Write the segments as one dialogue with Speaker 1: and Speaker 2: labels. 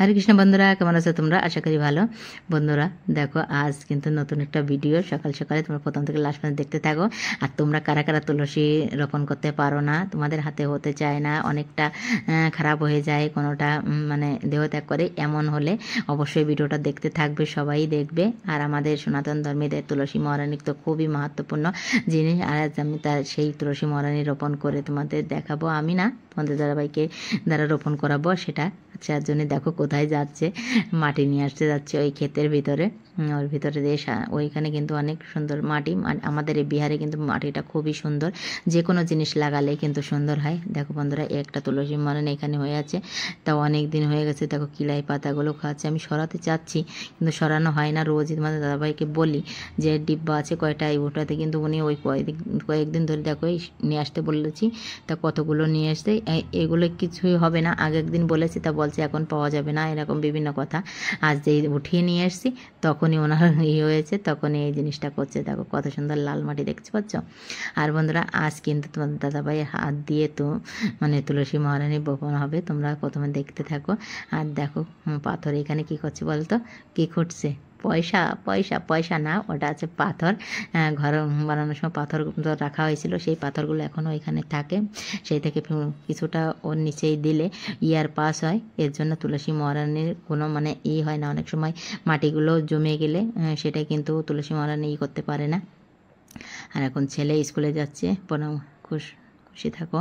Speaker 1: হরে কৃষ্ণ বন্ধুরা, কেমন আছো তোমরা? আশা করি ভালো। বন্ধুরা দেখো, আজ কিন্তু নতুন একটা ভিডিও। সকাল সকালে তোমরা প্রথম থেকে লাস্ট পর্যন্ত দেখতে থাকো। আর তোমরা কারা কারা তুলসী রোপণ করতে পারো না, তোমাদের হাতে হতে চায় না, অনেকটা খারাপ হয়ে যায়, কোনোটা মানে দেহত্যাগ করে, এমন হলে অবশ্যই ভিডিওটা দেখতে থাকবে, সবাই দেখবে। আর আমাদের সনাতন ধর্মীদের তুলসী মহারানী তো খুবই মাহাত্মপূর্ণ জিনিস। আর আজ আমি তার সেই তুলসী মহারানী রোপণ করে তোমাদের দেখাবো। আমি না, তোমাদের দাদাভাইকে দ্বারা রোপণ করাবো সেটা। যার জন্য দেখো কোথায় যাচ্ছে, মাটি নিয়ে আসতে যাচ্ছে ওই ক্ষেতের ভিতরে। ওর ভিতরে দিয়ে ওইখানে কিন্তু অনেক সুন্দর মাটি। আমাদের এই বিহারে কিন্তু মাটিটা খুবই সুন্দর, যে কোনো জিনিস লাগালে কিন্তু সুন্দর হয়। দেখো বন্ধুরা, একটা তুলসী মরান এখানে হয়ে আছে, তাও অনেক দিন হয়ে গেছে। দেখো কিলাই পাতাগুলো খাচ্ছে, আমি সরাতে চাচ্ছি কিন্তু সরানো হয় না। রোজই তোমাদের দাদাভাইকে বলি যে ডিব্বা আছে কয়টা, এই ওটাতে কিন্তু উনি ওই কয়েকদিন ধরে দেখো নিয়ে আসতে বলেছি, তা কতগুলো নিয়ে আসতে। এগুলো কিছুই হবে না, আগের দিন বলেছি তা বলছে এখন পাওয়া যাবে না, এরকম বিভিন্ন কথা। আজ যেই উঠিয়ে নিয়ে এসছি তখনই ওনার হয়েছে, তখনই এই জিনিসটা করছে। দেখো কত সুন্দর লাল মাটি, দেখতে পাচ্ছ? আর বন্ধুরা, আজ কিন্তু তোমাদের দাদাভাইয়ের হাত দিয়ে তো মানে তুলসী মহারানী বপন হবে। তোমরা প্রথমে দেখতে থাকো। আর দেখো পাথর এখানে কি করছে বলতো, কি করছে? পয়সা পয়সা পয়সা না, ওটা আছে পাথর। ঘর বানানোর সময় পাথর রাখা হয়েছিল, সেই পাথরগুলো এখনও এখানে থাকে। সেই থেকে কিছুটা ওর নিচেই দিলে ইয়ার পাস হয়। এর জন্য তুলসী মহারানীর কোনো মানে হয় না। অনেক সময় মাটিগুলো জমে গেলে সেটা কিন্তু তুলসী মহারানী করতে পারে না। আর এখন ছেলে স্কুলে যাচ্ছে, খুশি থাকো।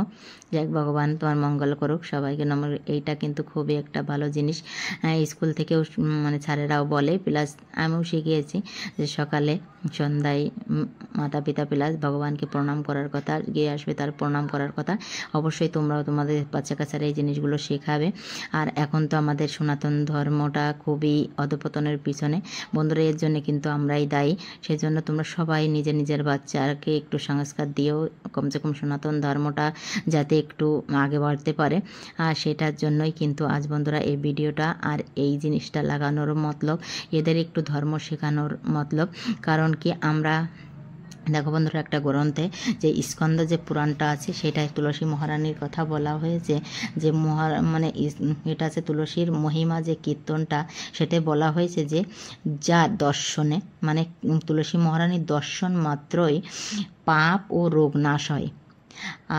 Speaker 1: যাক, ভগবান তোমার মঙ্গল করুক, সবাইকে এইটা কিন্তু খুবই একটা ভালো জিনিস। স্কুল থেকেও মানে স্যারেরাও বলে, প্লাস আমিও শিখিয়েছি যে সকালে সন্ধ্যায় মাতা পিতা প্লাস ভগবানকে প্রণাম করার কথা, গিয়ে আসবে তার প্রণাম করার কথা। অবশ্যই তোমরাও তোমাদের বাচ্চা কাচ্চারা এই জিনিসগুলো শেখাবে। আর এখন তো আমাদের সনাতন ধর্মটা খুবই অধপতনের পিছনে বন্ধুরা, এর জন্য কিন্তু আমরাই দায়ী। সেই জন্য তোমরা সবাই নিজের নিজের বাচ্চাকে একটু সংস্কার দিয়েও কমসে কম সনাতন ধর্মটা যাতে একটু আগে বাড়তে পারে। আর সেটার জন্যই কিন্তু আজ বন্ধুরা এই ভিডিওটা আর এই জিনিসটা লাগানোর মতলব, এদের একটু ধর্ম শেখানোর মতলব। কারণ কি, আমরা দেখো বন্ধুরা, একটা গ্রন্থে যে স্কন্দ যে পুরাণটা আছে, সেটাই তুলসী মহারানীর কথা বলা হয়েছে। যে মানে এটা আছে তুলসীর মহিমা, যে কীর্তনটা, সেটাই বলা হয়েছে যে যা দর্শনে মানে তুলসী মহারানীর দর্শন মাত্রই পাপ ও রোগ নাশ হয়।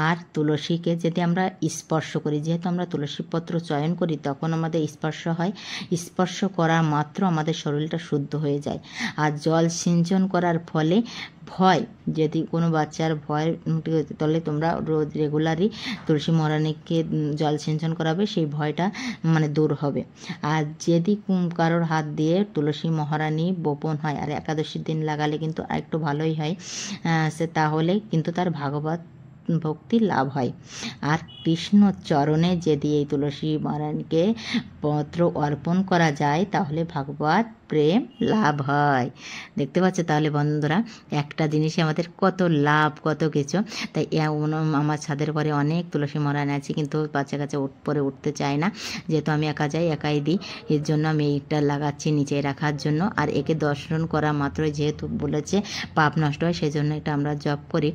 Speaker 1: আর তুলসীকে যদি আমরা স্পর্শ করি, যেহেতু আমরা তুলসী পত্র চয়ন করি, তখন আমাদের স্পর্শ হয়। স্পর্শ করা মাত্র আমাদের শরীরটা শুদ্ধ হয়ে যায়। আর জল সিঞ্চন করার ফলে ভয়, যদি কোনো বাচ্চার ভয়, তাহলে তোমরা রোজ রেগুলারই তুলসী মহারানীকে জল সিঞ্চন করাবে, সেই ভয়টা মানে দূর হবে। আর যদি কারোর হাত দিয়ে তুলসী মহারানী বপন হয়, আর একাদশীর দিন লাগালে কিন্তু আরেকটু ভালোই হয়, সে তাহলে কিন্তু তার ভাগবত ভক্তি লাভ হয়। আর কৃষ্ণ চরণে যদি এই তুলসী মহারানীকে পত্র অর্পণ করা যায়, তাহলে ভাগবত প্রেম লাভ হয়। দেখতে পাচ্ছ তাহলে বন্ধুরা, একটা জিনিসে আমাদের কত লাভ, কত কিছু। তাই আমার ছাদের পরে অনেক তুলসী মহারানী আছে, কিন্তু বাচ্চা কাছে পরে উঠতে চায় না, যেহেতু আমি একা যাই একাই দিই। এর জন্য আমি এইটা লাগাচ্ছি নিচে রাখার জন্য। আর একে দর্শন করা মাত্রই যেহেতু বলেছে পাপ নষ্ট হয়, সেই জন্য এটা আমরা জপ করি,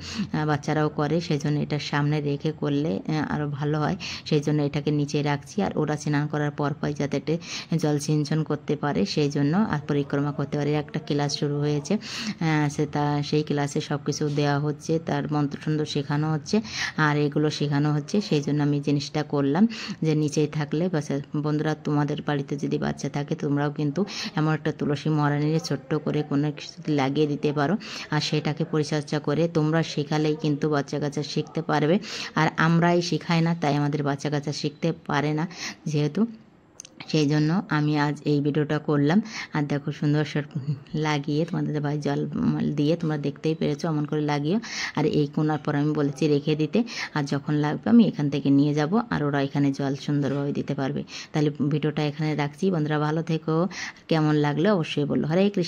Speaker 1: বাচ্চারাও করে, সেই জন্য এটা সামনে রেখে করলে আরও ভালো হয়। সেই জন্য এটাকে নিচে রাখছি। আর ওরা স্নান করার পর যাতে জল সিঞ্চন করতে পারে, সেই জন্য, আর পরিক্রমা করতে পারে। একটা ক্লাস শুরু হয়েছে, সেই ক্লাসে সব কিছু দেওয়া হচ্ছে, তার মন্ত্র সুন্দর শেখানো হচ্ছে, আর এগুলো শেখানো হচ্ছে। সেই জন্য আমি জিনিসটা করলাম যে নিচেই থাকলে বন্ধুরা, তোমাদের বাড়িতে যদি বাচ্চা থাকে, তোমরাও কিন্তু এমন একটা তুলসী মহারানীর ছোট্ট করে কোনো কিছু লাগিয়ে দিতে পারো। আর সেটাকে পরিচর্যা করে তোমরা শেখালেই কিন্তু বাচ্চা কাচ্চা শিখতে পারবে। আর আমরাই শেখাই না, তাই আমাদের বাচ্চা কাচ্চা শিখতে পারে না, যেহেতু। সেই জন্য আমি আজ এই ভিডিওটা করলাম। আর দেখো সুন্দর লাগিয়ে তোমাদের ভাই জল দিয়ে, তোমরা দেখতেই পেরেছো অমন করে লাগিও। আর এই কোনার পর আমি বলেছি রেখে দিতে, আর যখন লাগবে আমি এখান থেকে নিয়ে যাব, আর ওরা এখানে জল সুন্দরভাবে দিতে পারবে। তাহলে ভিডিওটা এখানে রাখছি। বন্ধুরা ভালো থেকো, কেমন লাগলো অবশ্যই বললো। হরে কৃষ্ণ।